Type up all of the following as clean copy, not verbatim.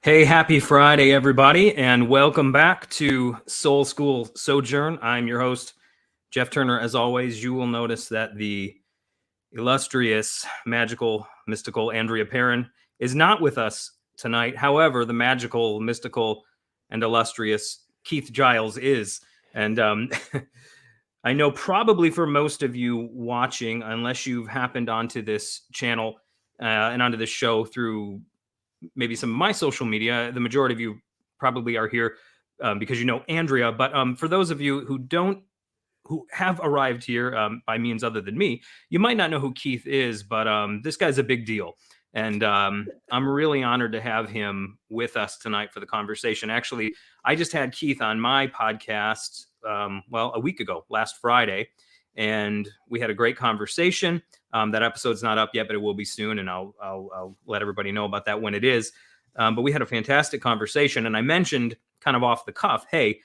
Hey, happy Friday, everybody, and welcome back to Soul School Sojourn. I'm your host, Jeff Turner. As always, you will notice that the illustrious, magical, mystical Andrea Perrin is not with us tonight. However, the magical, mystical, and illustrious Keith Giles is. And I know probably for most of you watching, unless you've happened onto this channel and onto this show through maybe some of my social media, the majority of you probably are here because you know Andrea. But for those of you who have arrived here by means other than me, you might not know who Keith is, but this guy's a big deal. And I'm really honored to have him with us tonight for the conversation. Actually, I just had Keith on my podcast, a week ago, last Friday, and we had a great conversation. That episode's not up yet, but it will be soon, and I'll let everybody know about that when it is. But we had a fantastic conversation, and I mentioned kind of off the cuff, hey,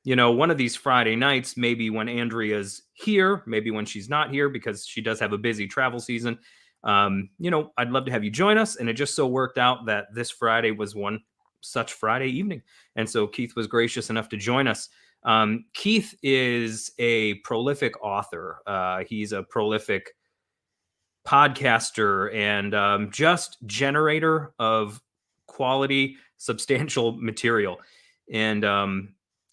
you know, one of these Friday nights, maybe when Andrea's here, maybe when she's not here, because she does have a busy travel season, I'd love to have you join us. And it just so worked out that this Friday was one such Friday evening. And so Keith was gracious enough to join us. Keith is a prolific author. He's a prolific podcaster and just generator of quality, substantial material. And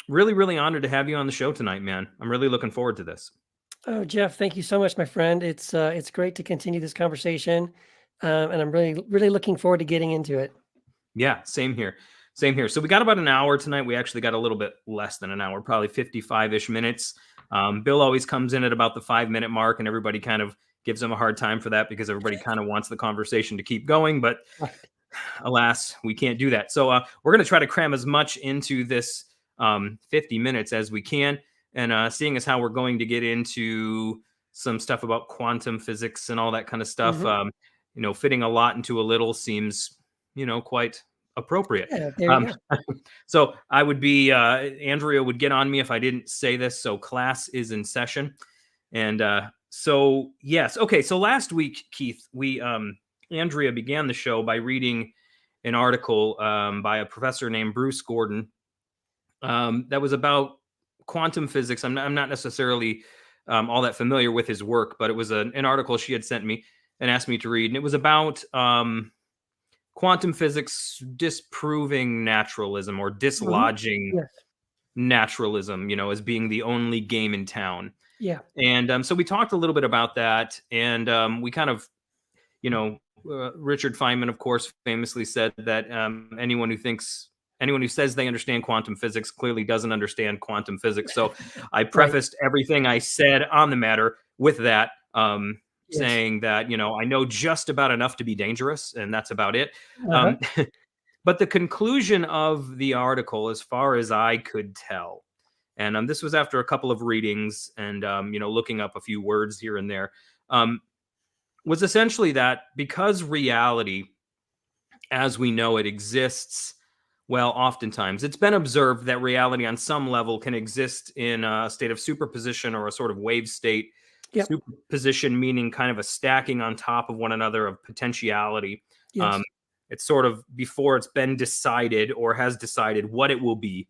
really, really honored to have you on the show tonight, man. I'm really looking forward to this. Oh, Jeff, thank you so much, my friend. It's great to continue this conversation, and I'm really, really looking forward to getting into it. Yeah, same here. Same here. So we got about an hour tonight. We actually got a little bit less than an hour, probably 55-ish minutes. Bill always comes in at about the 5-minute mark, and everybody kind of gives him a hard time for that because everybody kind of wants the conversation to keep going. But alas, we can't do that. So we're going to try to cram as much into this 50 minutes as we can. And seeing as how we're going to get into some stuff about quantum physics and all that kind of stuff, fitting a lot into a little seems, quite appropriate. Yeah, there you go. So I would be, Andrea would get on me if I didn't say this. So class is in session. And so, yes. Okay. So last week, Keith, Andrea began the show by reading an article by a professor named Bruce Gordon that was about quantum physics. I'm not necessarily all that familiar with his work, but it was an article she had sent me and asked me to read. And it was about quantum physics disproving naturalism or dislodging naturalism, as being the only game in town. Yeah. And so we talked a little bit about that. And we kind of, Richard Feynman, of course, famously said that anyone who says they understand quantum physics clearly doesn't understand quantum physics. So I prefaced everything I said on the matter with that, saying that, I know just about enough to be dangerous, and that's about it. But the conclusion of the article, as far as I could tell, and this was after a couple of readings and, looking up a few words here and there, was essentially that because reality, as we know it, exists, well, oftentimes it's been observed that reality on some level can exist in a state of superposition or a sort of wave state. Yep. Superposition meaning kind of a stacking on top of one another of potentiality. Yes. It's sort of before it's been decided or has decided what it will be.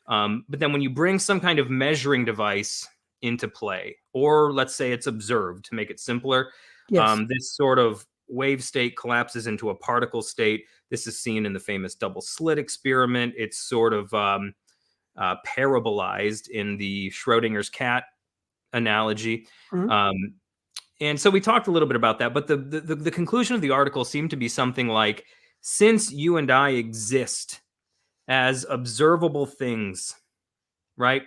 But then when you bring some kind of measuring device into play, or let's say it's observed to make it simpler, this sort of wave state collapses into a particle state. This is seen in the famous double slit experiment. It's sort of parabolized in the Schrodinger's cat analogy. And so we talked a little bit about that, but the conclusion of the article seemed to be something like, since you and I exist as observable things, right?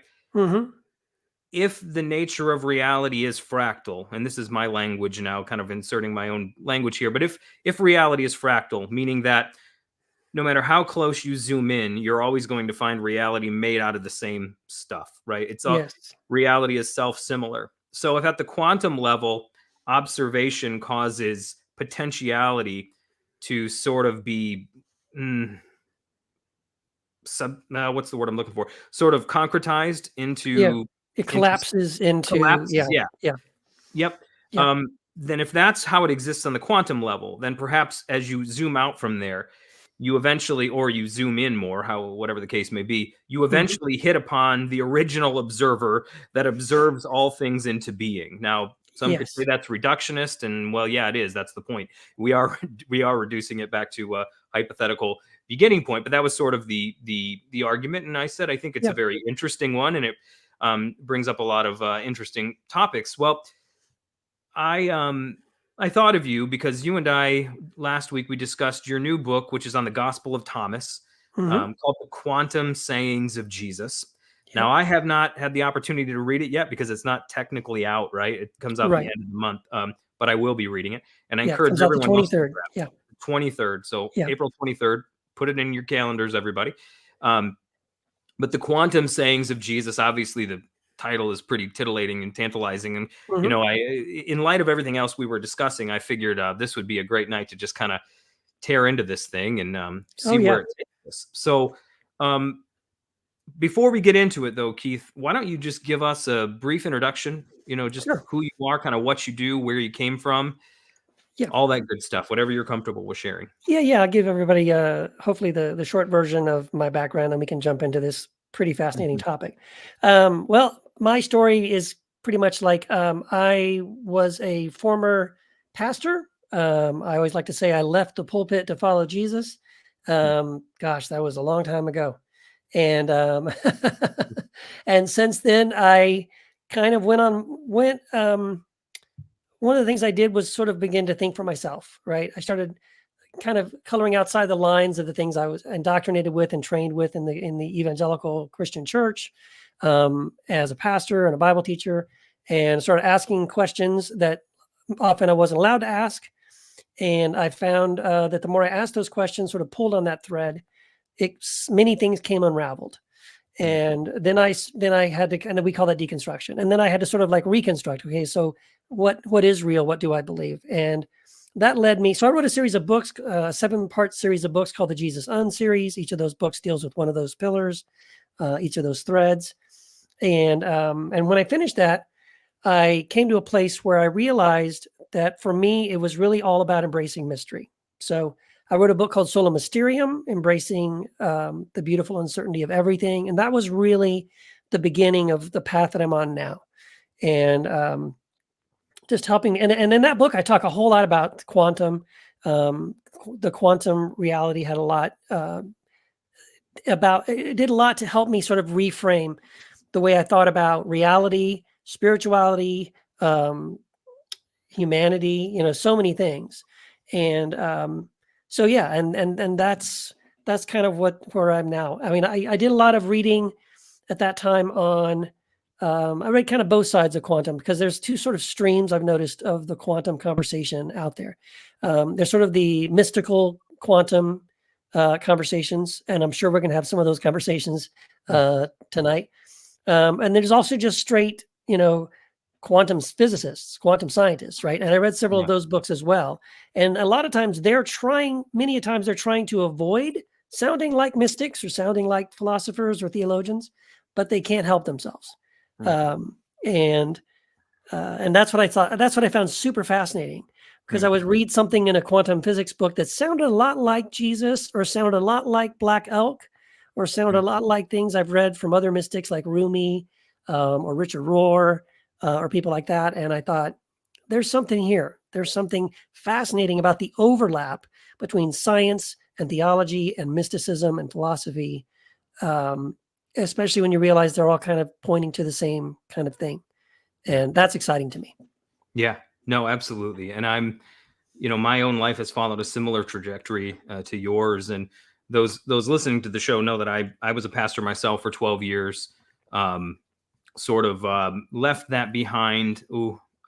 If the nature of reality is fractal, and this is my language now, kind of inserting my own language here, but if reality is fractal, meaning that no matter how close you zoom in, you're always going to find reality made out of the same stuff, right? It's all, reality is self-similar. So if at the quantum level, observation causes potentiality to sort of be what's the word I'm looking for? Sort of concretized into it collapses into Yep. Then if that's how it exists on the quantum level, then perhaps as you zoom out from there, you eventually, or you zoom in more, whatever the case may be, you Mhm. eventually hit upon the original observer that observes all things into being. Now, some could say Yes. that's reductionist, and well, yeah, it is. That's the point. We are reducing it back to a hypothetical beginning point, but that was sort of the argument. And I said I think it's a Yeah. very interesting one, and it brings up a lot of interesting topics. Well, I thought of you because you and I last week we discussed your new book, which is on the Gospel of Thomas, Mhm. called "The Quantum Sayings of Jesus." Now, Yep. I have not had the opportunity to read it yet because it's not technically out. Right, it comes out the Right. end of the month, but I will be reading it, and I Yeah. It encourage comes out the everyone else to 23rd. grab Yeah. it. 23rd, so Yeah. April 23rd. Put it in your calendars, everybody. Um, but the quantum sayings of Jesus, obviously, the title is pretty titillating and tantalizing. And, Mhm. in light of everything else we were discussing, I figured this would be a great night to just kind of tear into this thing and Oh, see where yeah. it takes us. So, before we get into it, though, Keith, why don't you just give us a brief introduction? Just Sure. who you are, kind of what you do, where you came from, Yeah. all that good stuff, whatever you're comfortable with sharing. Yeah, yeah. I'll give everybody hopefully the short version of my background, and we can jump into this pretty fascinating Mhm. topic. Well, my story is pretty much like I was a former pastor. I always like to say I left the pulpit to follow Jesus. Gosh, that was a long time ago, and and since then I kind of went. One of the things I did was sort of begin to think for myself. Right, I started kind of coloring outside the lines of the things I was indoctrinated with and trained with in the evangelical Christian church, as a pastor and a Bible teacher, and started asking questions that often I wasn't allowed to ask. And I found that the more I asked those questions, sort of pulled on that thread, many things came unraveled. Mm, And then I had to kind of, we call that deconstruction. And then I had to sort of like reconstruct. Okay, so what is real? What do I believe? And that led me. So I wrote a series of books, a 7-part series of books called the Jesus Un series. Each of those books deals with one of those pillars, each of those threads. And when I finished that, I came to a place where I realized that for me, it was really all about embracing mystery. So I wrote a book called Sola Mysterium, embracing the beautiful uncertainty of everything. And that was really the beginning of the path that I'm on now. And just helping. And in that book, I talk a whole lot about quantum. The quantum reality had a lot it did a lot to help me sort of reframe the way I thought about reality, spirituality, um, humanity, so many things. And so yeah, and that's kind of where I'm now. I mean, I did a lot of reading at that time on I read kind of both sides of quantum because there's two sort of streams I've noticed of the quantum conversation out there. There's sort of the mystical quantum conversations, and I'm sure we're going to have some of those conversations tonight. And there's also just straight, quantum physicists, quantum scientists, right? And I read several of yeah. those books as well. And a lot of times many a times they're trying to avoid sounding like mystics or sounding like philosophers or theologians, but they can't help themselves. Right. Um, and that's what I thought. That's what I found super fascinating because Yeah. I would read something in a quantum physics book that sounded a lot like Jesus or sounded a lot like Black Elk or sounded a Mm, lot like things I've read from other mystics like Rumi or Richard Rohr or people like that. And I thought, there's something here. There's something fascinating about the overlap between science and theology and mysticism and philosophy, um, especially when you realize they're all kind of pointing to the same kind of thing. yeah. And that's exciting to me. Yeah. No, absolutely. And my own life has followed a similar trajectory to yours. And those listening to the show know that I was a pastor myself for 12 years. Sort of left that behind.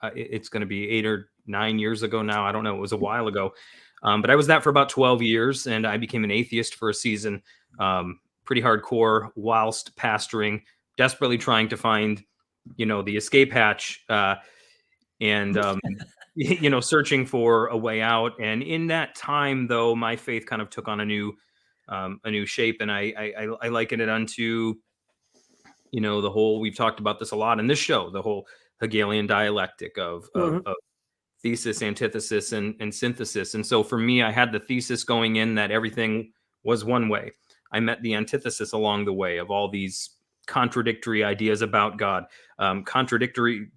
It's going to be 8 or 9 years ago now. I don't know. It was a while ago. But I was that for about 12 years, and I became an atheist for a season, pretty hardcore, whilst pastoring, desperately trying to find, the escape hatch, and searching for a way out. And in that time, though, my faith kind of took on a new shape, and I liken it unto the whole, we've talked about this a lot in this show, the whole Hegelian dialectic of Mhm. thesis, antithesis, and synthesis. And so for me, I had the thesis going in that everything was one way. I met the antithesis along the way of all these contradictory ideas about God, contradictory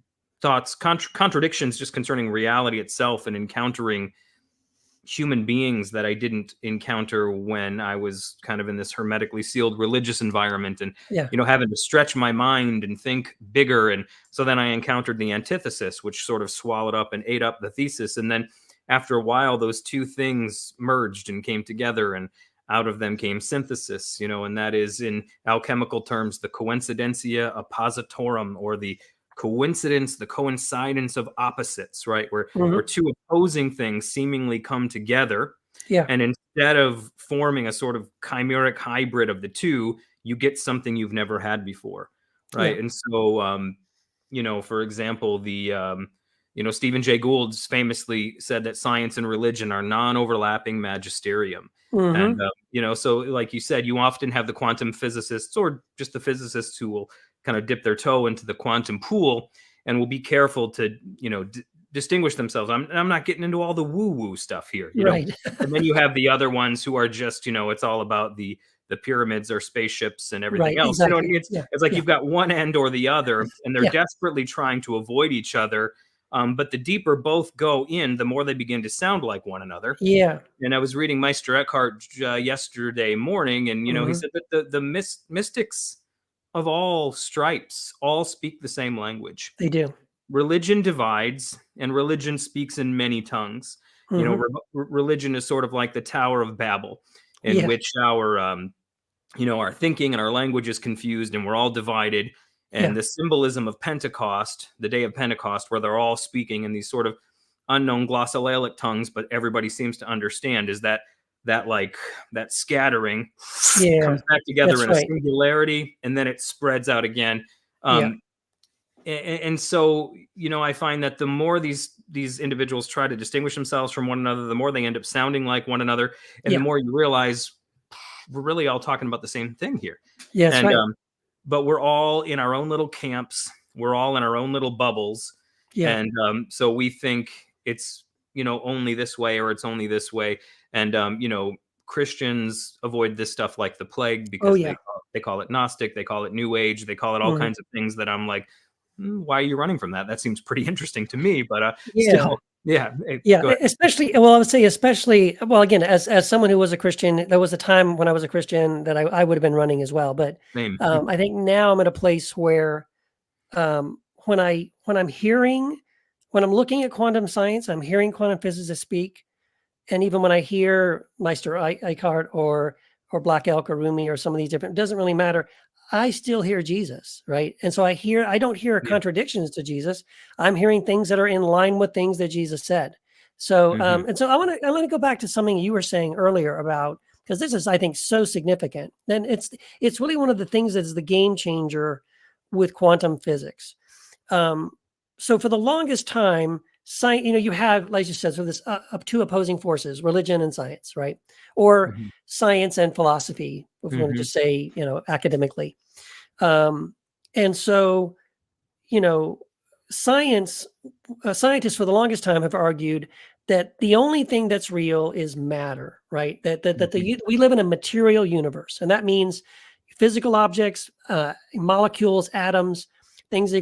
thoughts, contradictions just concerning reality itself, and encountering human beings that I didn't encounter when I was kind of in this hermetically sealed religious environment, and Yeah. having to stretch my mind and think bigger. And so then I encountered the antithesis, which sort of swallowed up and ate up the thesis. And then after a while, those two things merged and came together, and out of them came synthesis, and that is, in alchemical terms, the coincidentia oppositorum, or the coincidence, the coincidence of opposites, right? Where two opposing things seemingly come together. Yeah. And instead of forming a sort of chimeric hybrid of the two, you get something you've never had before, right? Yeah. And so, for example, Stephen Jay Gould famously said that science and religion are non-overlapping magisterium. And, so like you said, you often have the quantum physicists, or just the physicists, who will kind of dip their toe into the quantum pool and will be careful to, distinguish themselves. I'm not getting into all the woo-woo stuff here, Right. And then you have the other ones who are just, it's all about the pyramids or spaceships and everything Right, else. exactly. It's like you've got one end or the other, and they're Yeah. desperately trying to avoid each other. But the deeper both go in, the more they begin to sound like one another. Yeah. And I was reading Meister Eckhart yesterday morning, and he said that the mystics of all stripes all speak the same language. They do. Religion divides, and religion speaks in many tongues. Religion is sort of like the Tower of Babel, in which our our thinking and our language is confused, and we're all divided. And the symbolism of Pentecost, the day of Pentecost, where they're all speaking in these sort of unknown glossolalic tongues, but everybody seems to understand, is that scattering comes back together in a singularity, and then it spreads out again. And so, I find that the more these individuals try to distinguish themselves from one another, the more they end up sounding like one another, and the more you realize we're really all talking about the same thing here. Yes, and right. But we're all in our own little camps. We're all in our own little bubbles. Yeah. And so we think it's, only this way, or it's only this way. And, Christians avoid this stuff like the plague, because they call it Gnostic, they call it New Age, they call it all kinds of things that I'm like, why are you running from that? That seems pretty interesting to me, but still, especially, well, I would say especially, well, again, as someone who was a Christian, there was a time when I was a Christian that I would have been running as well. But I think now I'm at a place where when I'm looking at quantum science, I'm hearing quantum physicists speak. And even when I hear Meister Eckhart or Black Elk or Rumi or some of these different, it doesn't really matter. I still hear Jesus, right? And so I don't hear contradictions to Jesus. I'm hearing things that are in line with things that Jesus said. So, and so I want to go back to something you were saying earlier about, because this is, I think, so significant. And it's really one of the things that is the game changer with quantum physics. So for the longest time, science, you have, like you said, so this two opposing forces, religion and science, right? Or science and philosophy, if we want to just say, academically. And so, scientists for the longest time have argued that the only thing that's real is matter, right? We live in a material universe, and that means physical objects, molecules, atoms, things we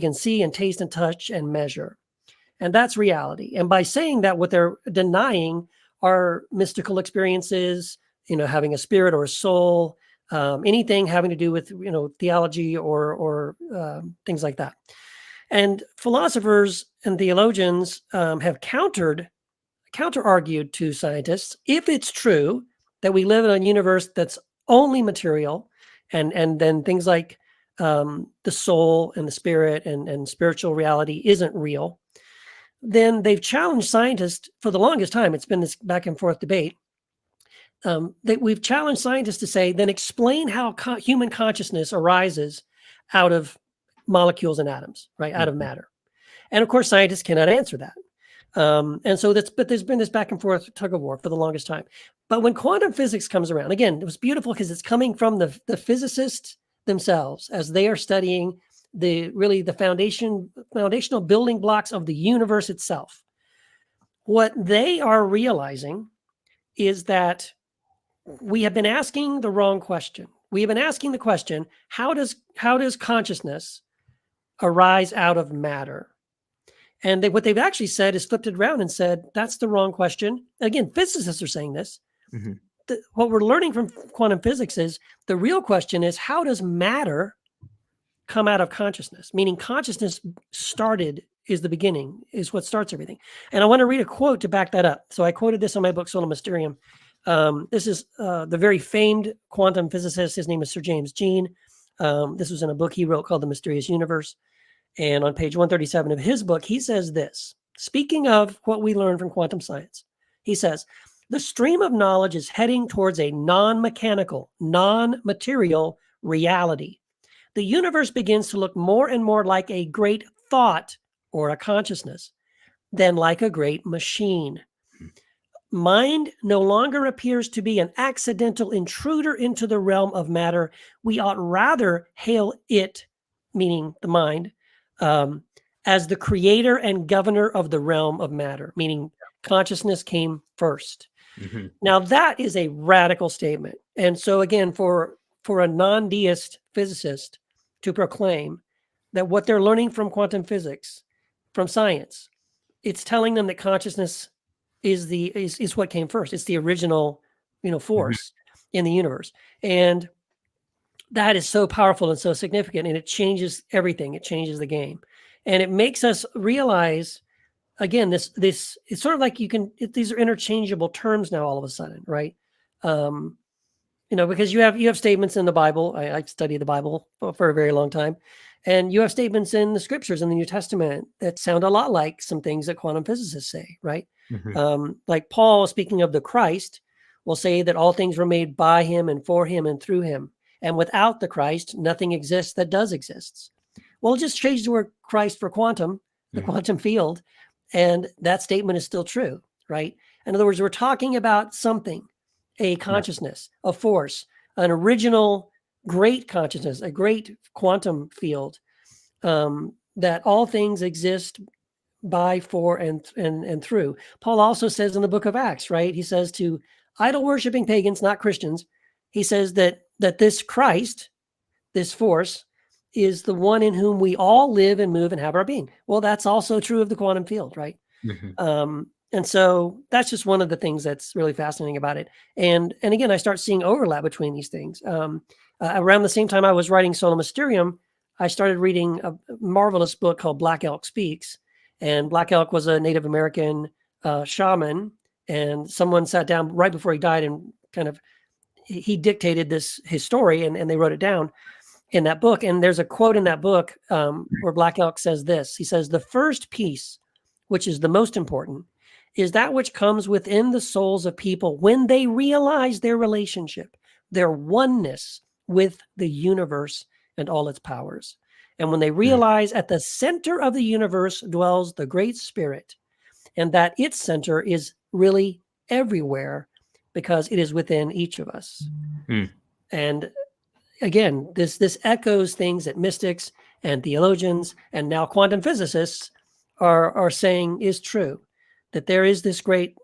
can see and taste and touch and measure. And that's reality. And by saying that, what they're denying are mystical experiences, having a spirit or a soul, anything having to do with, theology or things like that. And philosophers and theologians have counter-argued to scientists, if it's true that we live in a universe that's only material, and then things like the soul and the spirit and spiritual reality isn't real, then they've challenged scientists for the longest time. It's been this back and forth debate. We've challenged scientists to say, then explain how human consciousness arises out of molecules and atoms, right? Out of matter. And of course, scientists cannot answer that. And so but there's been this back and forth tug of war for the longest time. But when quantum physics comes around, again, it was beautiful because it's coming from the physicists themselves as they are studying the foundational building blocks of the universe itself. What they are realizing is that we have been asking the wrong question. We have been asking the question, how does consciousness arise out of matter? And what they've actually said is flipped it around and said, that's the wrong question. Again, physicists are saying this. Mhm. What we're learning from quantum physics is the real question is, how does matter come out of consciousness? Meaning consciousness is the beginning, is what starts everything. And I want to read a quote to back that up. So I quoted this on my book, Soul Mysterium. This is the very famed quantum physicist. His name is Sir James Jean. This was in a book he wrote called The Mysterious Universe. And on page 137 of his book, he says this, speaking of what we learn from quantum science, he says, the stream of knowledge is heading towards a non-mechanical, non-material reality. The universe begins to look more and more like a great thought or a consciousness than like a great machine. Mind no longer appears to be an accidental intruder into the realm of matter. We ought rather hail it, meaning the mind, as the creator and governor of the realm of matter, meaning consciousness came first. Mhm. Now that is a radical statement. And so again, for a non-deist physicist to proclaim that what they're learning from quantum physics, from science, it's telling them that consciousness is what came first. It's the original, force in the universe. And that is so powerful and so significant, and it changes everything. It changes the game. And it makes us realize, again, this it's sort of like these are interchangeable terms now all of a sudden, right? Because you have statements in the Bible. I studied the Bible for a very long time, and you have statements in the scriptures in the New Testament that sound a lot like some things that quantum physicists say, right? Mhm. Like Paul, speaking of the Christ, will say that all things were made by him and for him and through him, and without the Christ, nothing exists that does exist. Well, just change the word Christ for quantum, the quantum field, and that statement is still true, right? In other words, we're talking about something, a consciousness, a force, an original great consciousness, a great quantum field, that all things exist by, for, and through. Paul also says in the book of Acts, right? He says to idol worshiping pagans, not Christians, he says that this Christ, this force, is the one in whom we all live and move and have our being. Well, that's also true of the quantum field, right? Mhm. And so that's just one of the things that's really fascinating about it. And again, I start seeing overlap between these things. Around the same time I was writing Soul Mysterium, I started reading a marvelous book called Black Elk Speaks. And Black Elk was a Native American shaman, and someone sat down right before he died and he dictated his story, and they wrote it down in that book. And there's a quote in that book where Black Elk says this. He says, the first piece, which is the most important, is that which comes within the souls of people when they realize their relationship, their oneness with the universe and all its powers. And when they realize at the center of the universe dwells the Great Spirit, and that its center is really everywhere because it is within each of us. And again, this echoes things that mystics and theologians and now quantum physicists are saying is true, that there is this great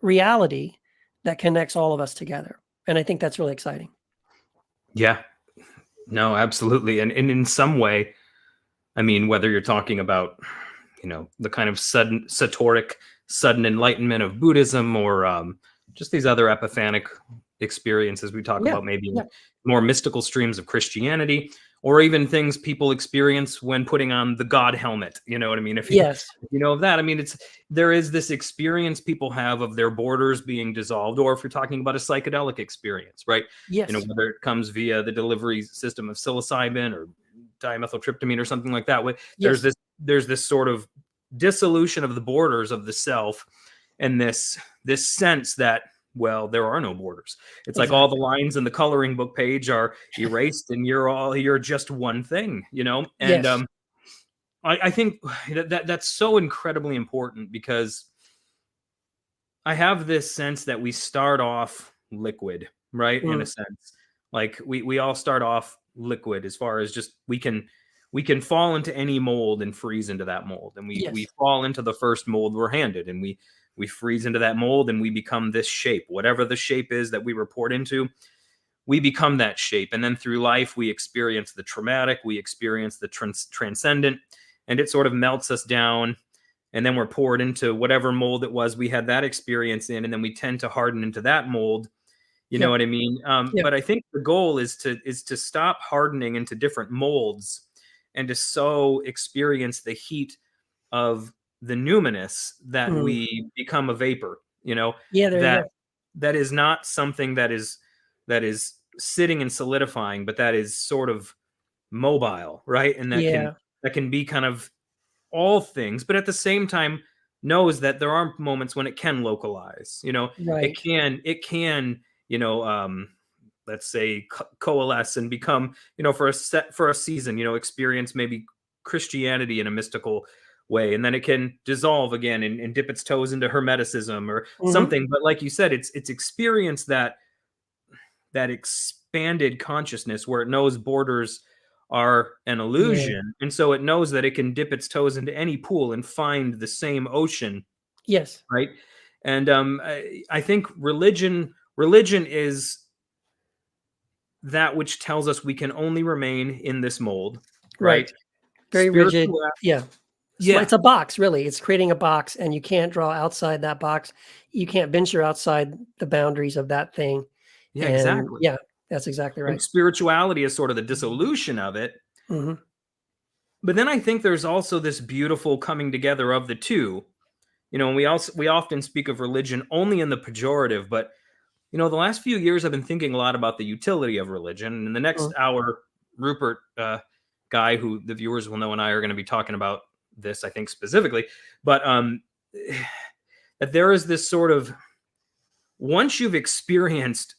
reality that connects all of us together. And I think that's really exciting. Yeah. No, absolutely. And in some way, I mean, whether you're talking about, the kind of sudden satoric, sudden enlightenment of Buddhism, or just these other epiphanic experiences we talk about, maybe more mystical streams of Christianity, or even things people experience when putting on the God helmet. You know what I mean? If you know of that, I mean, there is this experience people have of their borders being dissolved, or if you're talking about a psychedelic experience, right? Yes. Whether it comes via the delivery system of psilocybin or dimethyltryptamine or something like that. There's this sort of dissolution of the borders of the self, and this sense that, well, there are no borders. It's like all the lines in the coloring book page are erased, and you're just one thing, And I think that's so incredibly important, because I have this sense that we start off liquid, right? In a sense, like we all start off liquid, as far as just we can fall into any mold and freeze into that mold, and we fall into the first mold we're handed, and we we freeze into that mold and we become this shape, whatever the shape is that we were poured into. We become that shape. And then through life, we experience the traumatic, we experience the transcendent, and it sort of melts us down. And then we're poured into whatever mold it was we had that experience in. And then we tend to harden into that mold. You know Yep. what I mean? Yep. But I think the goal is to stop hardening into different molds and to so experience the heat of the numinous that Mm. we become a vapor, Yeah, there you that go. that is not something that is sitting and solidifying, but that is sort of mobile, right? And Yeah. that can be kind of all things, but at the same time knows that there are moments when it can localize. Right. It can, let's say coalesce and become, for a season, experience maybe Christianity in a mystical way, and then it can dissolve again and dip its toes into Hermeticism or Hmm. something. But like you said, it's experience that expanded consciousness where it knows borders are an Yeah. illusion, and so it knows that it can dip its toes into any pool and find the same ocean, Yes. right? And I think religion is that which tells us we can only remain in this mold, right? Right. Very rigid. Spiritual, Yeah. yeah, It's a box, really. It's creating a box, and you can't draw outside that box. You can't venture outside the boundaries of that thing. yeah, And exactly. yeah, that's exactly And right. spirituality is sort of the dissolution of it. Hmm. But then I think there's also this beautiful coming together of the two. And we often speak of religion only in the pejorative, but the last few years I've been thinking a lot about the utility of religion. And in the next Hmm. hour, Rupert, guy who the viewers will know, and I are going to be talking about this, I think specifically, but that there is this sort of, once you've experienced,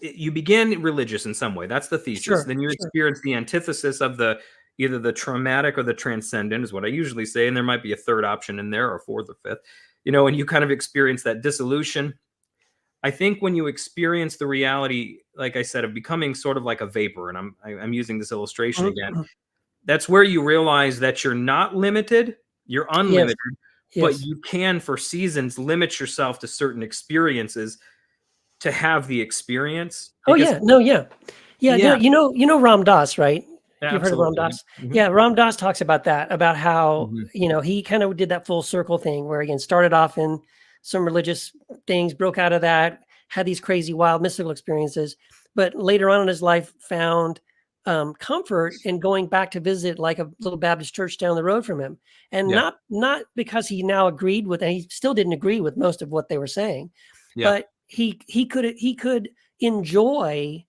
you begin religious in some way. That's the thesis. Sure. Then you Sure. experience the antithesis of either the traumatic or the transcendent, is what I usually say. And there might be a third option in there, or fourth or fifth, and you kind of experience that dissolution. I think when you experience the reality, like I said, of becoming sort of like a vapor, and I'm using this illustration Mhm, again, mhm. that's where you realize that you're not limited, you're Yes. unlimited, but Yes. you can, for seasons, limit yourself to certain experiences to have the experience. Oh, Because yeah. No, yeah. Yeah, no, yeah, Ram Dass, right? You've heard of Ram absolutely. Dass? Yeah. Yeah, Ram Dass talks about that, about how, Mhm. he kind of did that full circle thing where, again, started off in some religious things, broke out of that, had these crazy, wild, mystical experiences, but later on in his life found comfort in going back to visit like a little Baptist church down the road from him. And Yeah. not because he now agreed with, and he still didn't agree with most of what they were saying, Yeah. but he could enjoy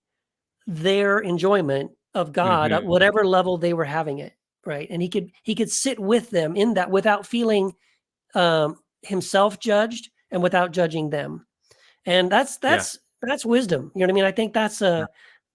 their enjoyment of God at Mhm. whatever level they were having it, right? And he could sit with them in that without feeling himself judged and without judging them. And that's Yeah. that's that's wisdom. You know what I mean? I think Yeah.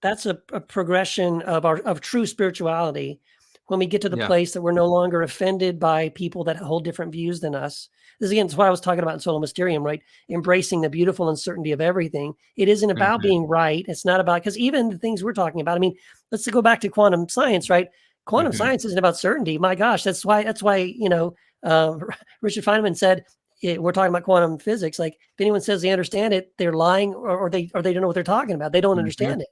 that's a progression of true spirituality when we get to the Yeah. place that we're no longer offended by people that hold different views than us. This again is what I was talking about in Sola Mysterium, right? Embracing the beautiful uncertainty of everything. It isn't about Mhm. being right. It's not about, because even the things we're talking about, I mean, let's go back to quantum science, right? Quantum Mhm. science isn't about certainty. My gosh, that's why Richard Feynman said, we're talking about quantum physics. Like, if anyone says they understand it, they're lying, or they don't know what they're talking about. They don't Mhm. understand it.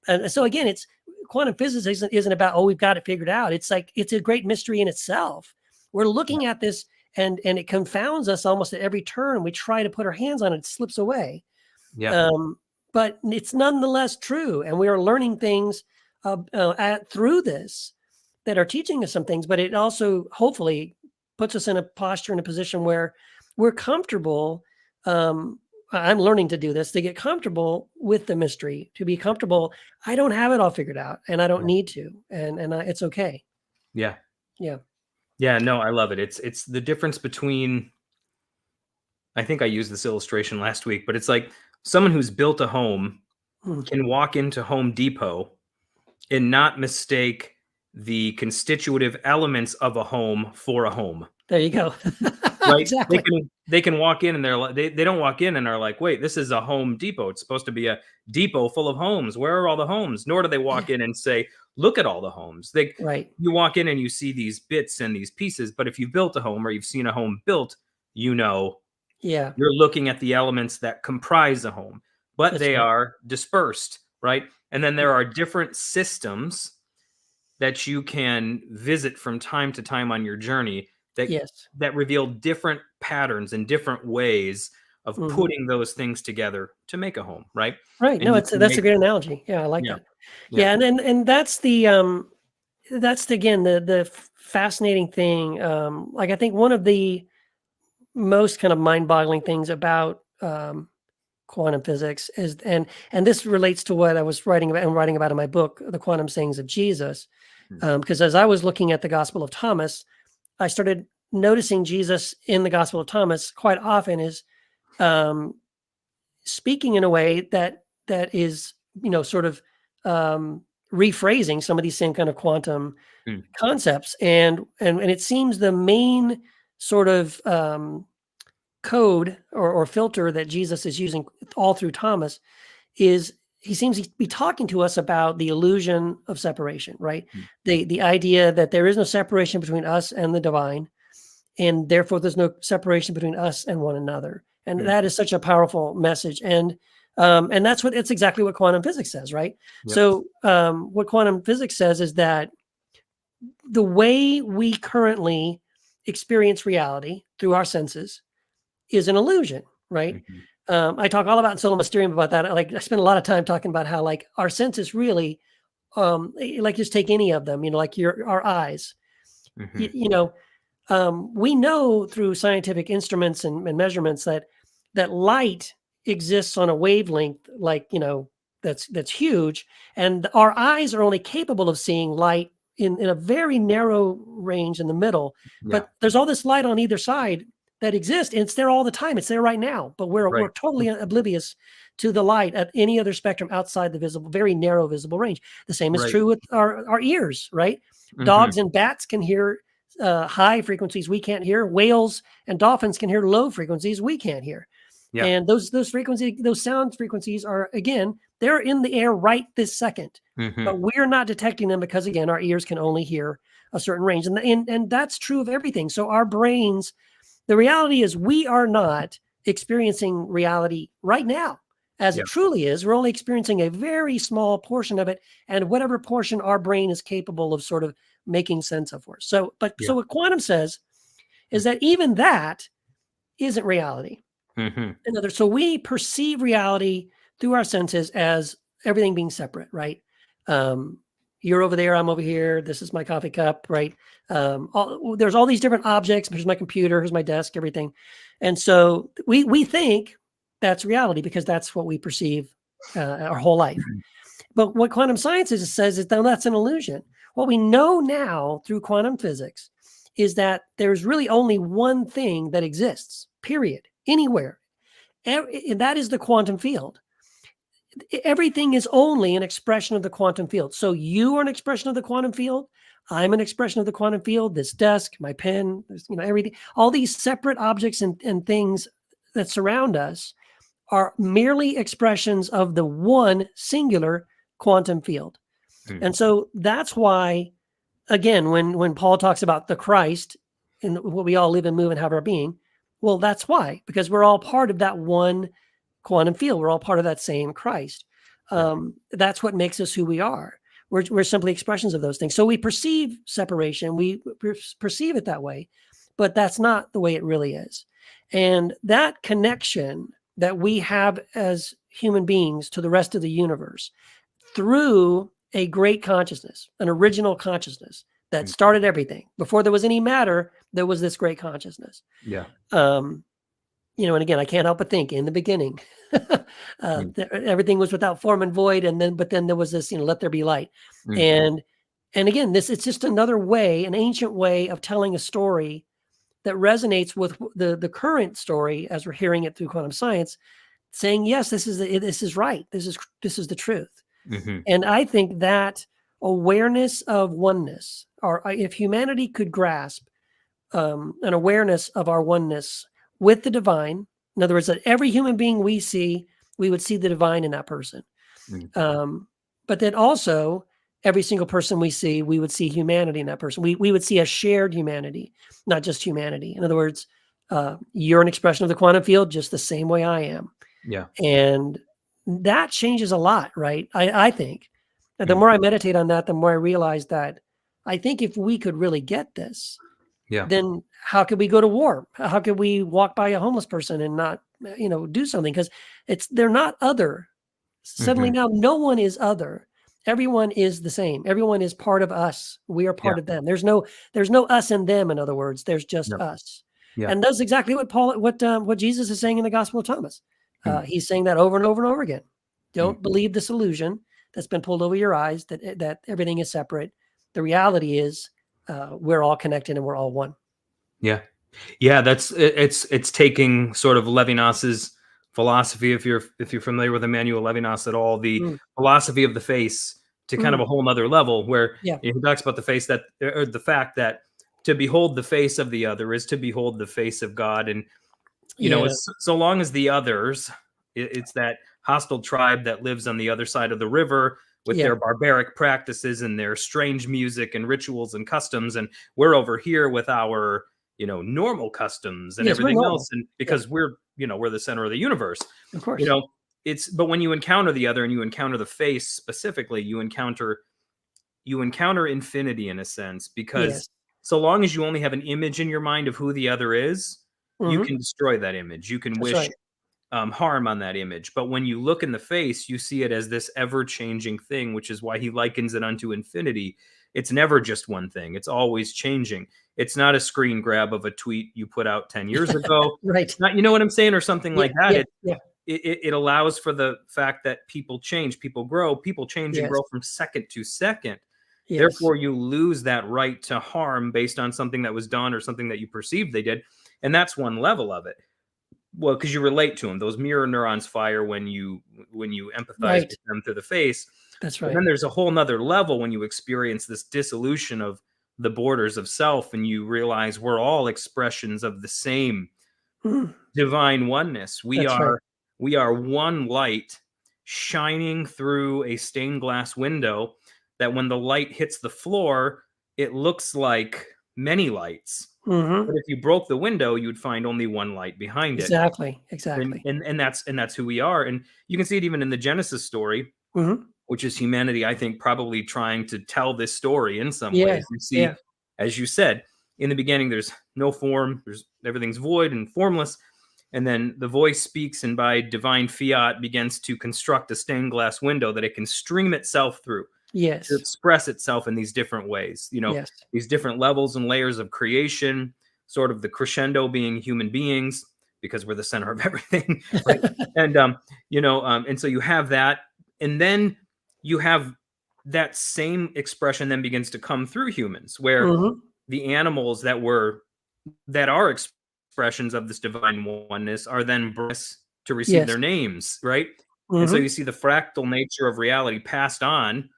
And so again, it's quantum physics isn't about, oh, we've got it figured out. It's like, it's a great mystery in itself. We're Yeah. looking at this, and it confounds us almost at every turn. We try to put our hands on it, it slips away. Yeah. Um, but it's nonetheless true, and we are learning things through this that are teaching us some things. But it also hopefully puts us in a posture, in a position where we're comfortable. I'm learning to do this, to get comfortable with the mystery, to be comfortable. I don't have it all figured out, and I don't Yeah. need to, and it's okay. Yeah. Yeah. Yeah. No, I love it. It's the difference between, I think I used this illustration last week, but it's like someone who's built a home Mm, can walk into Home Depot and not mistake the constitutive elements of a home for a home. there you go. Right? They Exactly. can they can walk in and they're like, they don't walk in and are like, wait, this is a Home Depot. It's supposed to be a depot full of homes. Where are all the homes? Nor do they Yeah. walk in and say, look at all the homes. Right. You walk in and you see these bits and these pieces, but if you've built a home or you've seen a home built, you know Yeah. You're looking at the elements that comprise a home, but That's they right. are dispersed, right? And then there are different systems that you can visit from time to time on your journey that Yes. reveal different patterns and different ways of Mhm. putting those things together to make a home, right? Right. And No, you it's can that's a make great analogy. Yeah, I like yeah, that. yeah. Yeah, and that's again the fascinating thing. Like I think one of the most kind of mind-boggling things about quantum physics is, and this relates to what I was writing about and writing about in my book, The Quantum Sayings of Jesus. Hmm. Because as I was looking at the Gospel of Thomas, I started noticing Jesus in the Gospel of Thomas quite often is um, speaking in a way that is, sort of um, rephrasing some of these same kind of quantum Hmm. concepts, and it seems the main sort of code or filter that Jesus is using all through Thomas is he seems to be talking to us about the illusion of separation, right? Hmm. The idea that there is no separation between us and the divine, and therefore there's no separation between us and one another. And Hmm. that is such a powerful message. And that's what it's exactly what quantum physics says, right? Yep. So what quantum physics says is that the way we currently experience reality through our senses is an illusion, right? Mhm. I talk all about in Solo Mysterium about that. Like I spend a lot of time talking about how like our senses really, like just take any of them, like our eyes, Mhm. you know, we know through scientific instruments and measurements that light exists on a wavelength like that's huge, and our eyes are only capable of seeing light in a very narrow range in the middle. Yeah. But there's all this light on either side that exists, and it's there all the time. It's there right now, but we're Right. totally oblivious to the light at any other spectrum outside the visible, very narrow visible range. The same is Right. true with our ears, right? Mhm. Dogs and bats can hear high frequencies we can't hear. Whales and dolphins can hear low frequencies we can't hear. Yeah. And those sound frequencies are, again, they're in the air right this second, Mhm. but we're not detecting them because, again, our ears can only hear a certain range, and that's true of everything. So our brains, the reality is, we are not experiencing reality right now as Yeah. it truly is. We're only experiencing a very small portion of it, and whatever portion our brain is capable of sort of making sense of for us. So Yeah. what quantum says Mm. is that even that isn't reality. Mhm. So we perceive reality through our senses as everything being separate, right? Um, you're over there, I'm over here. This is my coffee cup, right? There's all these different objects. Here's my computer, here's my desk, everything, and so we think that's reality because that's what we perceive our whole life. But what quantum science says is that that's an illusion. What we know now through quantum physics is that there's really only one thing that exists, period, anywhere. And that is the quantum field. Everything is only an expression of the quantum field. So you are an expression of the quantum field. I'm an expression of the quantum field. This desk, my pen, everything, all these separate objects and things that surround us are merely expressions of the one singular quantum field. Mm. And so that's why, again, when Paul talks about the Christ and what we all live and move and have our being, well, that's why, because we're all part of that one quantum field. We're all part of that same Christ. Yeah. That's what makes us who we are. We're simply expressions of those things. So we perceive separation, we perceive it that way, but that's not the way it really is. And that connection that we have as human beings to the rest of the universe through a great consciousness, an original consciousness that Mm. started everything. Before there was any matter, there was this great consciousness. Yeah. Um, and again, I can't help but think in the beginning, Mm. everything was without form and void, but then there was this, let there be light, Mm. and again, it's just another way, an ancient way of telling a story that resonates with the current story as we're hearing it through quantum science, saying yes, this is right, this is the truth. Mhm. And I think that awareness of oneness, or if humanity could grasp an awareness of our oneness with the divine, in other words, that every human being we see, we would see the divine in that person. Mm. But then also, every single person we see, we would see humanity in that person. We would see a shared humanity, not just humanity. In other words, You're an expression of the quantum field just the same way I am. Yeah. And that changes a lot, right? I think. And the Mm. more I meditate on that, the more I realize that I think if we could really get this, Yeah. then how could we go to war? How could we walk by a homeless person and not, do something? Because they're not other. Suddenly Mhm. now no one is other. Everyone is the same. Everyone is part of us. We are part Yeah. of them. There's no us and them, in other words. There's just Yeah. us. Yeah. And that's exactly what Jesus is saying in the Gospel of Thomas. Mm. He's saying that over and over and over again. Don't Mm. believe this illusion that's been pulled over your eyes that everything is separate. The reality is we're all connected and we're all one. Yeah. Yeah, it's taking sort of Levinas's philosophy, if you're familiar with Emmanuel Levinas at all, the Mm. philosophy of the face to kind of a whole nother level, where Yeah. he talks about the face that, or the fact that to behold the face of the other is to behold the face of God. And Yeah. so long as the others, it's that hostile tribe that lives on the other side of the river with Yeah. their barbaric practices and their strange music and rituals and customs, and we're over here with our normal customs and Yes, we're everything normal. else, and because we're the center of the universe. Of course. But when you encounter the other and you encounter the face specifically, you encounter infinity in a sense, because Yes. so long as you only have an image in your mind of who the other is, you Mhm. can destroy that image. You can That's wish right. harm on that image. But when you look in the face, you see it as this ever-changing thing, which is why he likens it unto infinity. It's never just one thing. It's always changing. It's not a screen grab of a tweet you put out 10 years ago. Right. Not, you know what I'm saying? Or something like that. Yeah. It allows for the fact that people change, people grow, people change and Yes. grow from second to second. Yes. Therefore, you lose that right to harm based on something that was done or something that you perceived they did. And that's one level of it. Well, because you relate to them. Those mirror neurons fire when you empathize Right. with them through the face. That's But right. then there's a whole nother level when you experience this dissolution of the borders of self, and you realize we're all expressions of the same Mm. divine oneness. We That's right. are one light shining through a stained glass window that when the light hits the floor, it looks like many lights. Mhm. But if you broke the window, you'd find only one light behind it. Exactly. And, Exactly. and that's who we are. And you can see it even in the Genesis story, Mhm. which is humanity, I think, probably trying to tell this story in some Yeah. ways. You see, Yeah. as you said, in the beginning, there's no form, everything's void and formless. And then the voice speaks, and by divine fiat begins to construct a stained glass window that it can stream itself through to Yes. express itself in these different ways. Yes. These different levels and layers of creation, sort of the crescendo being human beings, because we're the center of everything, right? And so you have that, and then you have that same expression then begins to come through humans, where Mhm. the animals that are expressions of this divine oneness are then blessed to receive Yes. their names, right? And so Mhm. you see the fractal nature of reality passed on,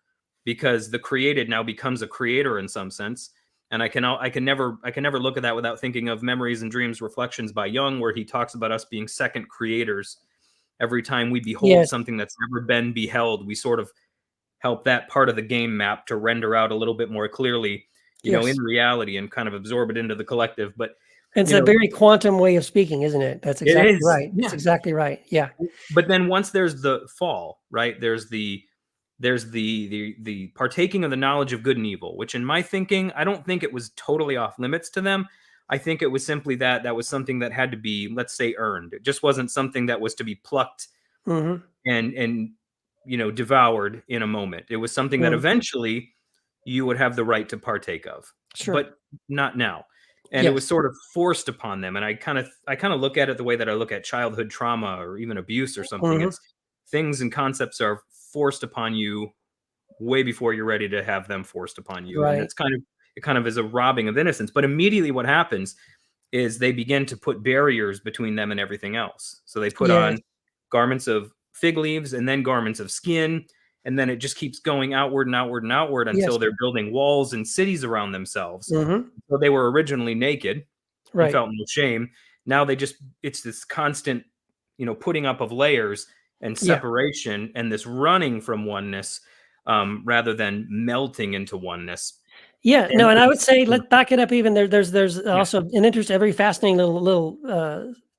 because the created now becomes a creator in some sense. And I can never look at that without thinking of Memories and Dreams Reflections by Jung, where he talks about us being second creators. Every time we behold Yes. something that's never been beheld, we sort of help that part of the game map to render out a little bit more clearly, Yes. in reality, and kind of absorb it into the collective. But It's a very quantum way of speaking, isn't it? That's it exactly is, right. yeah. That's exactly right. Yeah. But then once there's the fall, right? There's the partaking of the knowledge of good and evil, which in my thinking, I don't think it was totally off limits to them. I think it was simply that was something that had to be, let's say, earned. It just wasn't something that was to be plucked Mhm. and devoured in a moment. It was something that Mhm. eventually you would have the right to partake of, Sure. but not now. And it was Yes. sort of forced upon them. And I kind of look at it the way that I look at childhood trauma or even abuse or something. Mhm. It's things and concepts are forced upon you way before you're ready to have them forced upon you. And Right. it kind of is a robbing of innocence. But immediately what happens is they begin to put barriers between them and everything else. So they put Yes. on garments of fig leaves and then garments of skin. And then it just keeps going outward and outward and outward Yes. until they're building walls and cities around themselves. Mhm. So they were originally naked and Right. felt no shame. Now it's this constant, putting up of layers and Yeah. separation and this running from oneness, rather than melting into oneness. Yeah, And no, and I would say yeah. let's back it up even there. There's also an a very fascinating little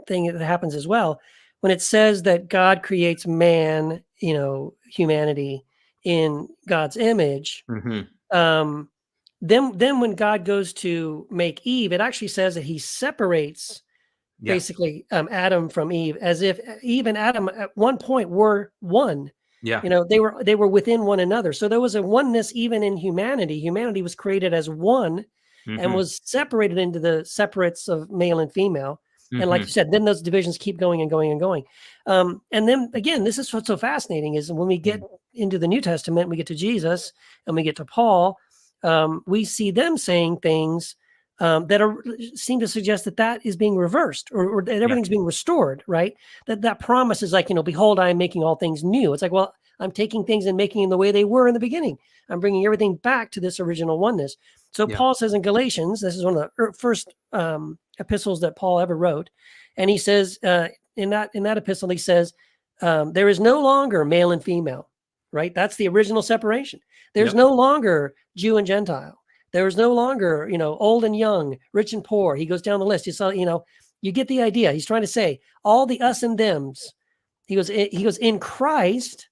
thing that happens as well when it says that God creates man, humanity in God's image. Mhm. Um, then when God goes to make Eve, it actually says that He separates Yeah. basically Adam from Eve, as if Eve and Adam at one point were one. Yeah. They were within one another. So there was a oneness even in humanity. Humanity was created as one and Mhm. was separated into the separates of male and female. And like you Mhm. said, then those divisions keep going and going and going. And then again, this is what's so fascinating is when we get into the New Testament, we get to Jesus and we get to Paul, we see them saying things that seem to suggest that is being reversed or that Yeah. everything's being restored, right? That promise is like, behold, I am making all things new. It's like, well, I'm taking things and making them the way they were in the beginning. I'm bringing everything back to this original oneness. So Yeah. Paul says in Galatians, this is one of the first epistles that Paul ever wrote, and he says in that epistle, he says, there is no longer male and female, right? That's the original separation. There's Yep. no longer Jew and Gentile. There is no longer, old and young, rich and poor. He goes down the list. You get the idea. He's trying to say all the us and thems. He goes, in Christ,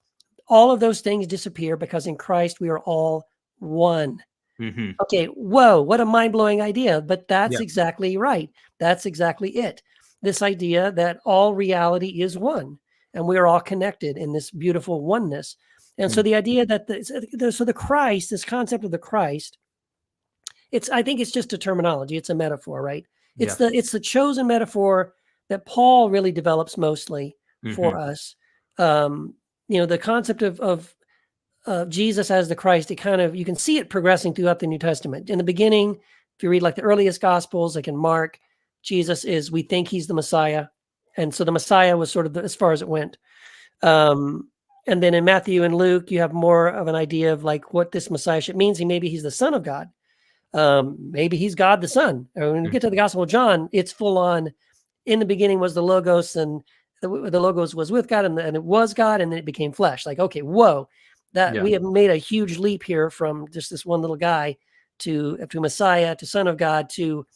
all of those things disappear because in Christ we are all one. Mhm. Okay, whoa, what a mind-blowing idea, but that's Yeah. exactly right. That's exactly it. This idea that all reality is one and we are all connected in this beautiful oneness. And so the idea that the Christ, this concept of the Christ, I think it's just a terminology, it's a metaphor, right? It's Yeah. the chosen metaphor that Paul really develops mostly for Mhm. us. The concept of Jesus as the Christ, you can see it progressing throughout the New Testament. In the beginning, if you read like the earliest Gospels, like in Mark, we think he's the Messiah. And so the Messiah was sort of as far as it went. And then in Matthew and Luke, you have more of an idea of like what this Messiahship means. Maybe he's the Son of God. Maybe he's God the Son. And when we get to the Gospel of John, it's full on. In the beginning was the Logos, and the Logos was with God, and it was God, and then it became flesh. Like, okay, whoa, that Yeah. we have made a huge leap here from just this one little guy to Messiah, to Son of God, to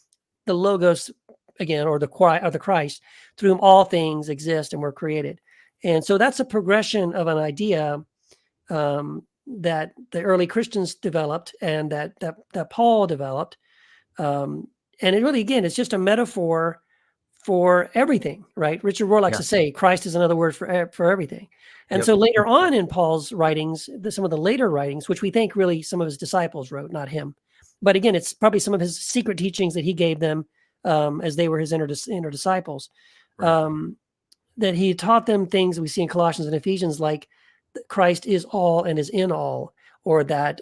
the Logos again, or the Christ, through whom all things exist and were created. And so that's a progression of an idea that the early Christians developed and that Paul developed. And it really, again, it's just a metaphor for everything, right? Richard Rohr likes Yeah. to say Christ is another word for everything. And Yep. so later on in Paul's writings, some of the later writings, which we think really some of his disciples wrote, not him. But again, it's probably some of his secret teachings that he gave them as they were his inner disciples. Right. That he taught them things that we see in Colossians and Ephesians, like Christ is all and is in all, or that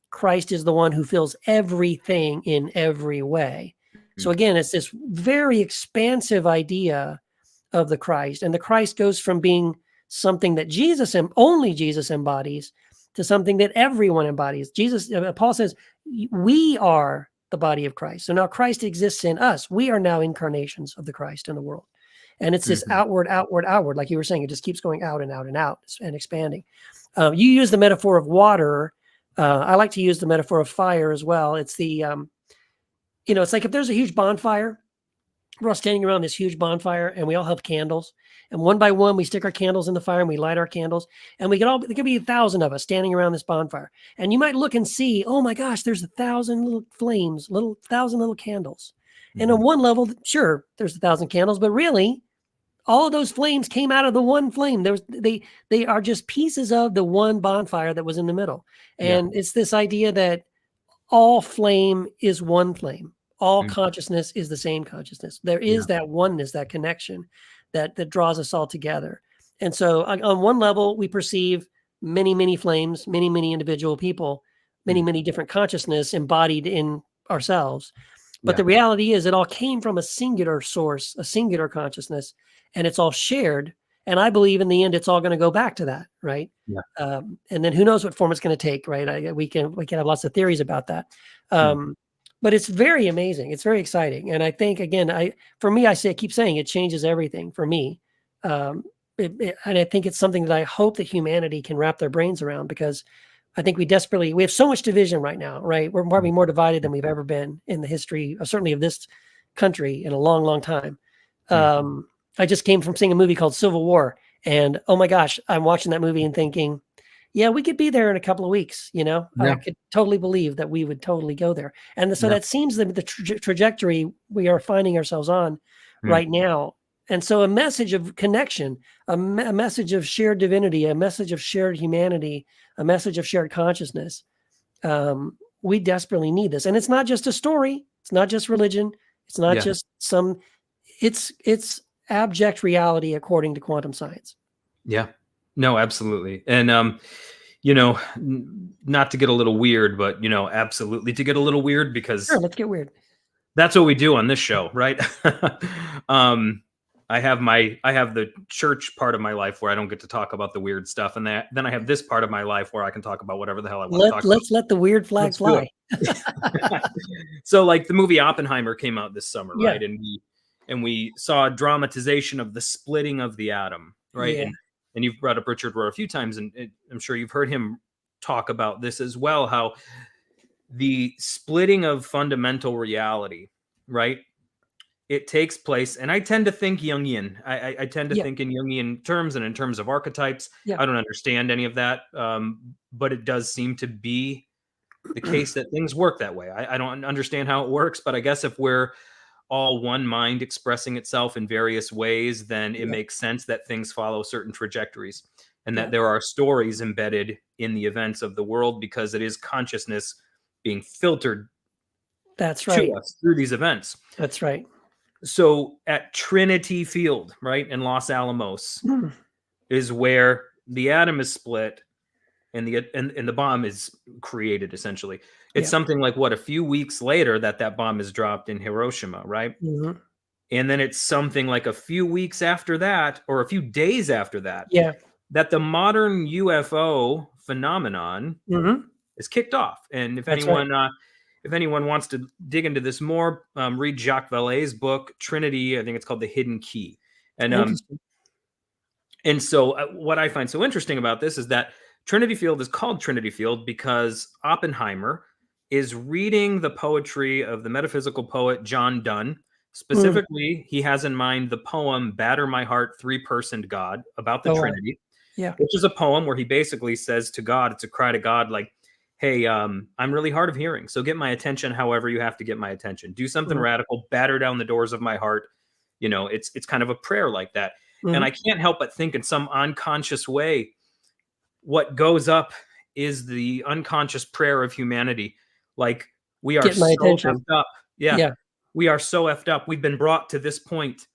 Christ is the one who fills everything in every way. So again, it's this very expansive idea of the Christ, and the Christ goes from being something that only Jesus embodies to something that everyone embodies. Paul says, we are the body of Christ. So now Christ exists in us. We are now incarnations of the Christ in the world. And it's this outward, like you were saying, it just keeps going out and out and out and expanding. You use the metaphor of water. I like to use the metaphor of fire as well. It's it's like if there's a huge bonfire, we're all standing around this huge bonfire and we all have candles. And one by one, we stick our candles in the fire and we light our candles. And there could be 1,000 of us standing around this bonfire. And you might look and see, oh my gosh, there's 1,000 little flames, 1,000 little candles. And on one level, sure, there's 1,000 candles, but really, all of those flames came out of the one flame. They are just pieces of the one bonfire that was in the middle. And it's this idea that all flame is one flame. All consciousness is the same consciousness. There is that oneness, that connection that draws us all together. And so on one level, we perceive many, many flames, many, many individual people, many, many different consciousness embodied in ourselves. But the reality is it all came from a singular source, a singular consciousness, and it's all shared. And I believe in the end, it's all going to go back to that, right? Yeah. And then who knows what form it's going to take, right? We can have lots of theories about that. But it's very amazing. It's very exciting. And I think, again, for me, I keep saying it changes everything for me. And I think it's something that I hope that humanity can wrap their brains around, because I think we have so much division right now, right? We're probably more divided than we've ever been in the history, certainly of this country, in a long, long time. I just came from seeing a movie called Civil War, and oh my gosh, I'm watching that movie and thinking, yeah, we could be there in a couple of weeks. I Yeah. could totally believe that we would totally go there. And so Yeah. that seems the trajectory we are finding ourselves on right now. And so a message of connection, a message of shared divinity, a message of shared humanity, a message of shared consciousness. We desperately need this. And it's not just a story. It's not just religion. It's not just it's abject reality according to quantum science. Yeah. No, absolutely. And, not to get a little weird, but, absolutely to get a little weird, because Sure, let's get weird. that's what we do on this show, right? I have the church part of my life where I don't get to talk about the weird stuff, and then I have this part of my life where I can talk about whatever the hell I want to talk about. Let's let the weird flag fly. So, like, the movie Oppenheimer came out this summer, Yeah. right? And we saw a dramatization of the splitting of the atom, right? Yeah. And you've brought up Richard Rohr a few times, and I'm sure you've heard him talk about this as well, how the splitting of fundamental reality, right? It takes place, and I tend to think Jungian. I tend to think in Jungian terms and in terms of archetypes. Yeah. I don't understand any of that, but it does seem to be the case that things work that way. I don't understand how it works, but I guess if we're all one mind expressing itself in various ways, then it makes sense that things follow certain trajectories, and that there are stories embedded in the events of the world, because it is consciousness being filtered That's right. to us through these events. That's right. So at Trinity Field, right, in Los Alamos, is where the atom is split and the bomb is created, essentially. It's something like, a few weeks later that bomb is dropped in Hiroshima, right? Mm-hmm. And then it's something like a few weeks after that, or a few days after that, that the modern UFO phenomenon is kicked off. And if anyone wants to dig into this more, read Jacques Vallée's book, Trinity. I think it's called The Hidden Key. And so what I find so interesting about this is that Trinity Field is called Trinity Field because Oppenheimer is reading the poetry of the metaphysical poet John Donne. Specifically, he has in mind the poem Batter My Heart, Three-Personed God, about the Trinity, which is a poem where he basically says to God, it's a cry to God, like, hey, I'm really hard of hearing, so get my attention however you have to get my attention. Do something radical, batter down the doors of my heart. It's kind of a prayer like that. And I can't help but think, in some unconscious way, what goes up is the unconscious prayer of humanity. Like, we are so effed up. We are so effed up. We've been brought to this point.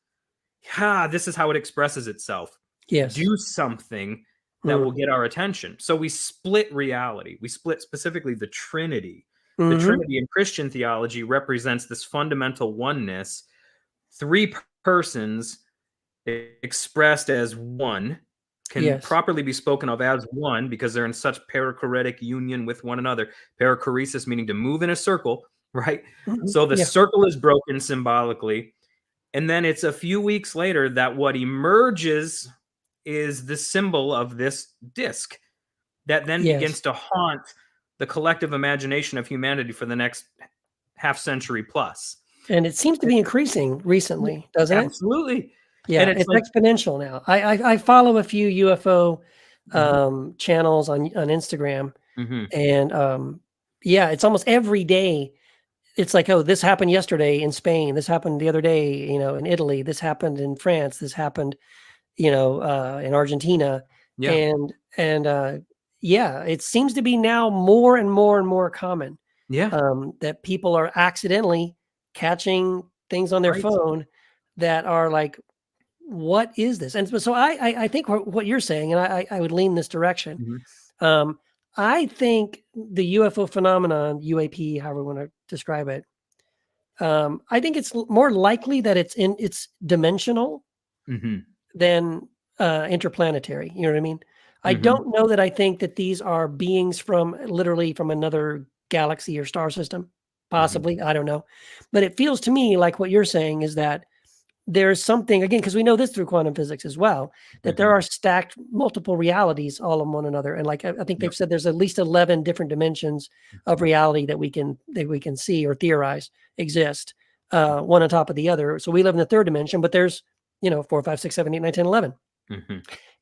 This is how it expresses itself. Do something that will get our attention. So we split reality. We split specifically the Trinity. The Trinity in Christian theology represents this fundamental oneness. Three persons expressed as one can properly be spoken of as one because they're in such perichoretic union with one another. Perichoresis meaning to move in a circle, right? So the circle is broken symbolically. And then it's a few weeks later that what emerges is the symbol of this disc that then begins to haunt the collective imagination of humanity for the next half century plus. And it seems to be increasing recently, doesn't it? Absolutely. Yeah, and it's like, exponential now. I follow a few UFO channels on Instagram, and it's almost every day. It's like, oh, this happened yesterday in Spain. This happened the other day, in Italy. This happened in France. This happened, in Argentina. And it seems to be now more and more and more common. That people are accidentally catching things on their phone that are like, what is this? And so I think what you're saying, and I would lean this direction. I think the UFO phenomenon, UAP, however we want to describe it, I think it's more likely that it's dimensional than interplanetary. You know what I mean? I don't know that I think that these are beings literally from another galaxy or star system. Possibly, I don't know. But it feels to me like what you're saying is that there's something, again, because we know this through quantum physics as well, that there are stacked multiple realities all on one another. And like I think Yep. they've said there's at least 11 different dimensions of reality that we can see or theorize exist, one on top of the other. So we live in the third dimension, but there's 4, 5, 6, 7, 8, 9, 10, 11.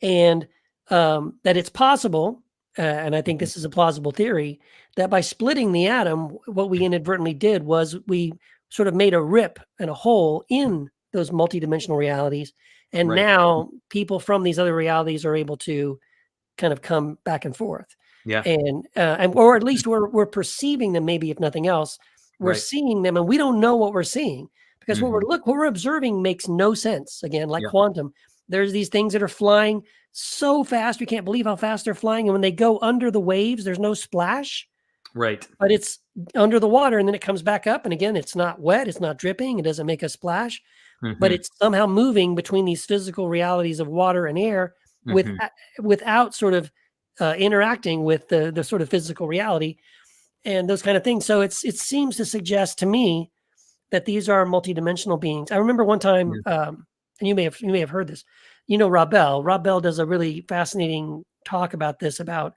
And that it's possible, and I think this is a plausible theory, that by splitting the atom, what we inadvertently did was we sort of made a rip and a hole in those multidimensional realities. And Right. now people from these other realities are able to kind of come back and forth. Yeah. And or at least we're perceiving them, maybe if nothing else, we're Right. seeing them and we don't know what we're seeing, because what we're observing makes no sense. Again, like quantum, there's these things that are flying so fast, we can't believe how fast they're flying. And when they go under the waves, there's no splash. Right. But it's under the water and then it comes back up. And again, it's not wet, it's not dripping, it doesn't make a splash, but it's somehow moving between these physical realities of water and air without sort of interacting with the sort of physical reality and those kind of things. So it seems to suggest to me that these are multidimensional beings. I remember one time, and you may have heard this. Rob Bell. Rob Bell does a really fascinating talk about this, about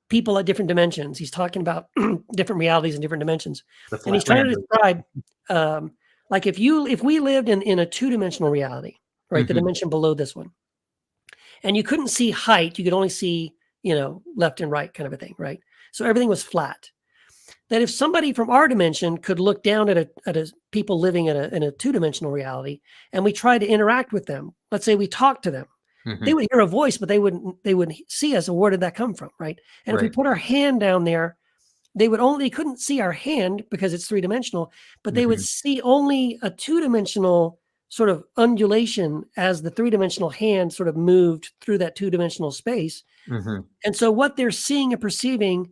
people at different dimensions. He's talking about different realities and different dimensions, and he's trying to describe, like if we lived in a two-dimensional reality, right, the dimension below this one, and you couldn't see height, you could only see left and right kind of a thing, right? So everything was flat. That if somebody from our dimension could look down at a people living in a two-dimensional reality, and we try to interact with them, let's say we talk to them, they would hear a voice, but they wouldn't see us. And where did that come from, right? And if we put our hand down there, they couldn't see our hand because it's three-dimensional, but they would see only a two-dimensional sort of undulation as the three-dimensional hand sort of moved through that two-dimensional space. And so what they're seeing and perceiving,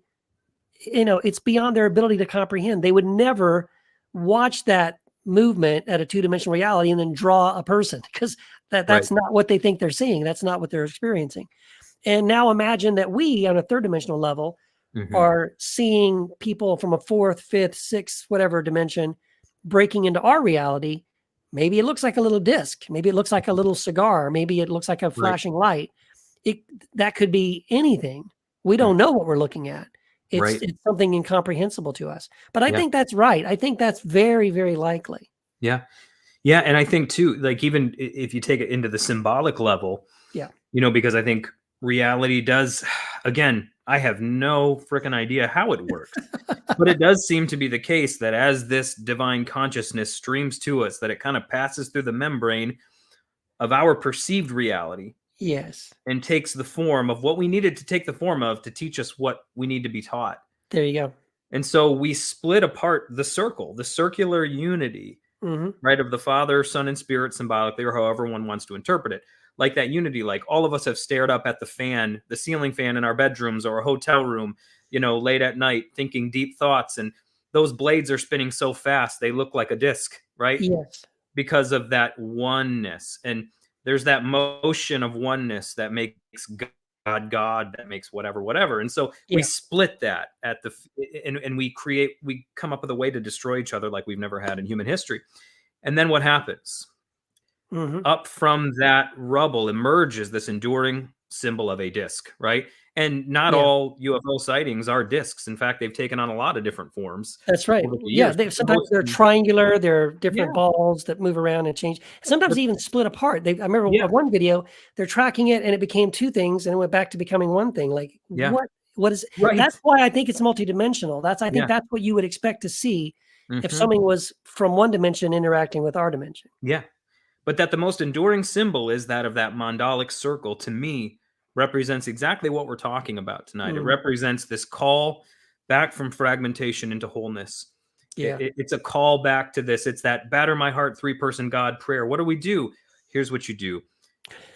it's beyond their ability to comprehend. They would never watch that movement at a two-dimensional reality and then draw a person, because that's not what they think they're seeing. That's not what they're experiencing. And now imagine that we, on a third dimensional level, are seeing people from a fourth, fifth, sixth, whatever dimension breaking into our reality. Maybe it looks like a little disc. Maybe it looks like a little cigar. Maybe it looks like a flashing light. That could be anything. We don't know what we're looking at. It's something incomprehensible to us. But I think that's right. I think that's very, very likely. Yeah. Yeah. And I think too, like, even if you take it into the symbolic level, because I think reality does, again, I have no freaking idea how it works, but it does seem to be the case that as this divine consciousness streams to us, that it kind of passes through the membrane of our perceived reality. Yes. And takes the form of what we needed to take the form of to teach us what we need to be taught. There you go. And so we split apart the circle, the circular unity, right, of the Father, Son, and Spirit symbolically, or however one wants to interpret it. Like that unity, like all of us have stared up at the ceiling fan in our bedrooms or a hotel room, late at night, thinking deep thoughts. And those blades are spinning so fast, they look like a disc, right? Yes. Because of that oneness. And there's that motion of oneness that makes God, that makes whatever. And so we split that and we come up with a way to destroy each other like we've never had in human history. And then what happens? Up from that rubble emerges this enduring symbol of a disc, right? And not all UFO sightings are discs. In fact, they've taken on a lot of different forms. That's right. Sometimes they're triangular. They're different balls that move around and change. Sometimes even split apart. I remember one video, they're tracking it and it became two things and it went back to becoming one thing. Like, what is it? That's why I think it's multidimensional. I think that's what you would expect to see if something was from one dimension interacting with our dimension. Yeah. But that the most enduring symbol is that of that mandalic circle, to me, represents exactly what we're talking about tonight. It represents this call back from fragmentation into wholeness. Yeah. It's a call back to this. It's that batter my heart, three-person God prayer. What do? Here's what you do.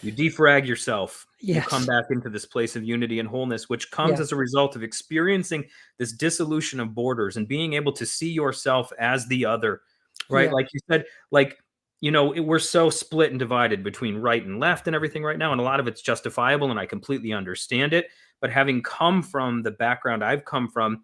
You defrag yourself. Yes. You come back into this place of unity and wholeness, which comes as a result of experiencing this dissolution of borders and being able to see yourself as the other, right? Yeah. Like you said, like, we're so split and divided between right and left and everything right now. And a lot of it's justifiable and I completely understand it. But having come from the background I've come from,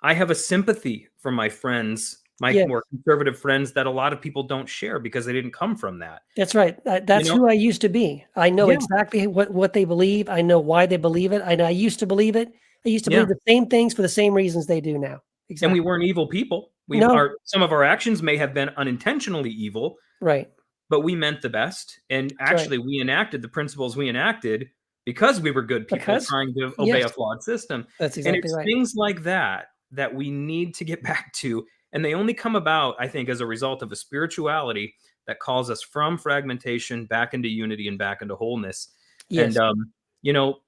I have a sympathy for my friends my Yes. more conservative friends that a lot of people don't share because they didn't come from that. That's right. That's know? who I used to be. I know Yeah. exactly what they believe. I know why they believe it. I used to believe it. I used to Yeah. believe the same things for the same reasons they do now. And Exactly. we weren't evil people. No. Some of our actions may have been unintentionally evil, Right. but we meant the best. And That's right. actually, we enacted the principles we enacted because we were good people Because trying to obey yes, a flawed system. that's And exactly it's right. things like that that we need to get back to. And they only come about, I think, as a result of a spirituality that calls us from fragmentation back into unity and back into wholeness. Yes. And, you know,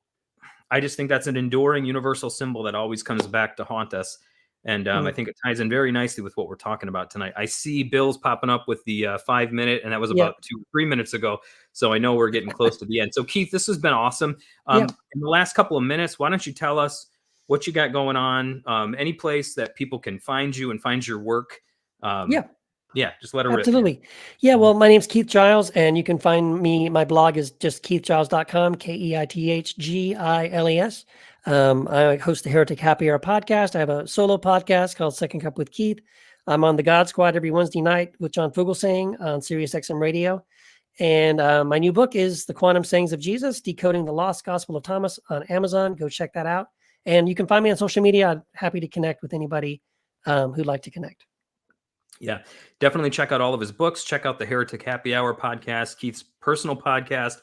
I just think that's an enduring universal symbol that always comes back to haunt us. And I think it ties in very nicely with what we're talking about tonight. I see Bill's popping up with the 5 minute, and that was Yep. about 2 or 3 minutes ago. So I know we're getting close to the end. So Keith, this has been awesome. Yep. In the last couple of minutes, why don't you tell us what you got going on? Any place that people can find you and find your work? Yeah. Yeah, just let her rip. Absolutely. Yeah. Well, my name's Keith Giles, and you can find me. My blog is just keithgiles.com, KeithGiles. I host the Heretic Happy Hour podcast. I have a solo podcast called Second Cup with Keith. I'm on the God Squad every Wednesday night with John Fugelsang on Sirius XM Radio. And my new book is The Quantum Sayings of Jesus, Decoding the Lost Gospel of Thomas on Amazon. Go check that out. And you can find me on social media. I'm happy to connect with anybody who'd like to connect. Yeah, definitely check out all of his books. Check out the Heretic Happy Hour podcast, Keith's personal podcast.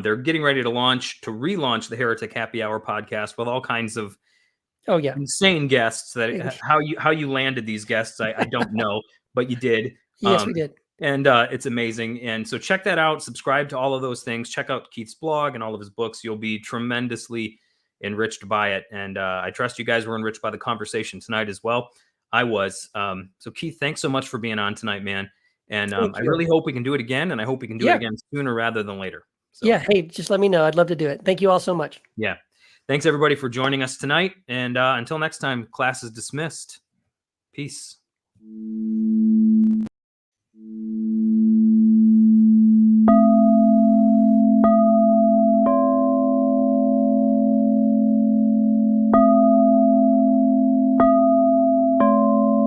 They're getting ready to relaunch the Heretic Happy Hour podcast with all kinds of insane guests. That how you landed these guests, I don't know, but you did. Yes, we did. And it's amazing. And so check that out. Subscribe to all of those things. Check out Keith's blog and all of his books. You'll be tremendously enriched by it. And I trust you guys were enriched by the conversation tonight as well. I was. So Keith, thanks so much for being on tonight, man. And I really hope we can do it again. And I hope we can do it again sooner rather than later. So, yeah. Hey, just let me know. I'd love to do it. Thank you all so much. Yeah. Thanks everybody for joining us tonight. And until next time, class is dismissed. Peace.